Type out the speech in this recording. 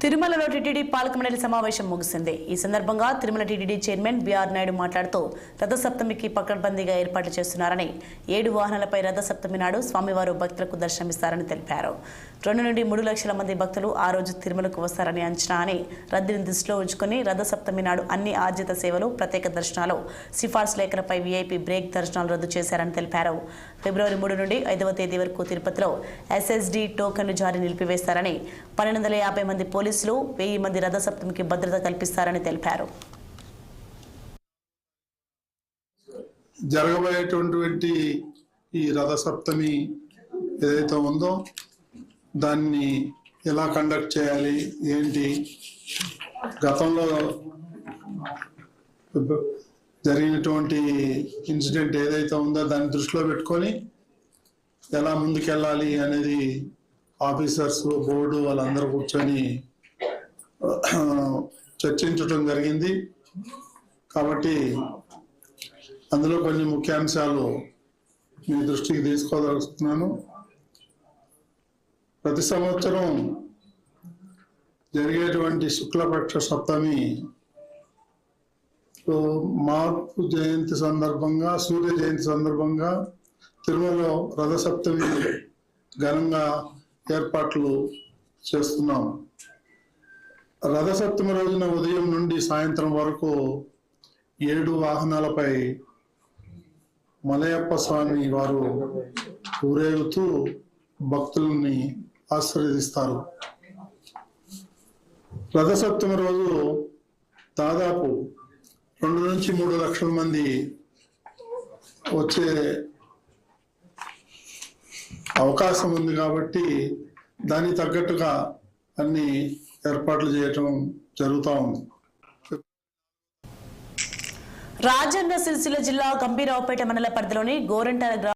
తిరుమలలో టీటీడీ పాలక మండలి సమావేశం ముగిసింది. ఈ సందర్భంగా Tirumala TTD chairman BR Naidu మాట్లాడుతూ రథసప్తమికి పకడ్బందీగా ఏర్పాట్లు చేస్తున్నారని, 7 వాహనాలపై రథసప్తమి నాడు స్వామివారు భక్తులకు దర్శనమిస్తారని తెలిపారు. 2 నుండి 3 లక్షల మంది భక్తులు ఆ రోజు తిరుమలకు వస్తారని అంచనా అని, రద్దీని దృష్టిలో ఉంచుకుని రథసప్తమి నాడు అన్ని ఆర్జిత సేవలు, ప్రత్యేక దర్శనాలు, సిఫార్సు లేఖలపై వీఐపీ బ్రేక్ దర్శనాలు రద్దు చేశారని తెలిపారు. ఫిబ్రవరి 3 నుండి 5వ తేదీ వరకు తిరుపతిలో ఎస్ఎస్డి టోకన్లు జారీ నిలిపివేస్తారని, 1250 మంది పోలీసులు, 1000 మంది రథసప్తమికి భద్రత కల్పిస్తారని తెలిపారు. జరగబోయేటువంటి ఈ రథసప్తమి ఏదైతే ఉందో దాన్ని ఎలా కండక్ట్ చేయాలి, ఏంటి, గతంలో జరిగినటువంటి ఇన్సిడెంట్ ఏదైతే ఉందో దాన్ని దృష్టిలో పెట్టుకొని ఎలా ముందుకెళ్ళాలి అనేది ఆఫీసర్స్, బోర్డు వాళ్ళందరూ కూర్చొని చర్చించడం జరిగింది. కాబట్టి అందులో కొన్ని ముఖ్యాంశాలు మీ దృష్టికి తీసుకోదలుచుకున్నాను. ప్రతి సంవత్సరం జరిగేటువంటి శుక్లపక్ష సప్తమి మార్పు జయంతి సందర్భంగా, సూర్య జయంతి సందర్భంగా తిరుమలలో రథసప్తమి ఘనంగా ఏర్పాట్లు చేస్తున్నాం. రథసప్తమి రోజున ఉదయం నుండి సాయంత్రం వరకు 7 వాహనాలపై మలయప్ప స్వామి వారు ఊరేగుతూ భక్తుల్ని ఆశీర్వదిస్తారు. రథసప్తమి రోజు దాదాపు 2 నుంచి 3 లక్షల మంది వచ్చే అవకాశం ఉంది. కాబట్టి దానికి తగ్గట్టుగా అన్ని ఏర్పాట్లు చేయటం జరుగుతూ ఉంది. రాజన్న సిరిసిల్ల జిల్లా గంభీరావుపేట మండల పరిధిలోని గోరంట్ల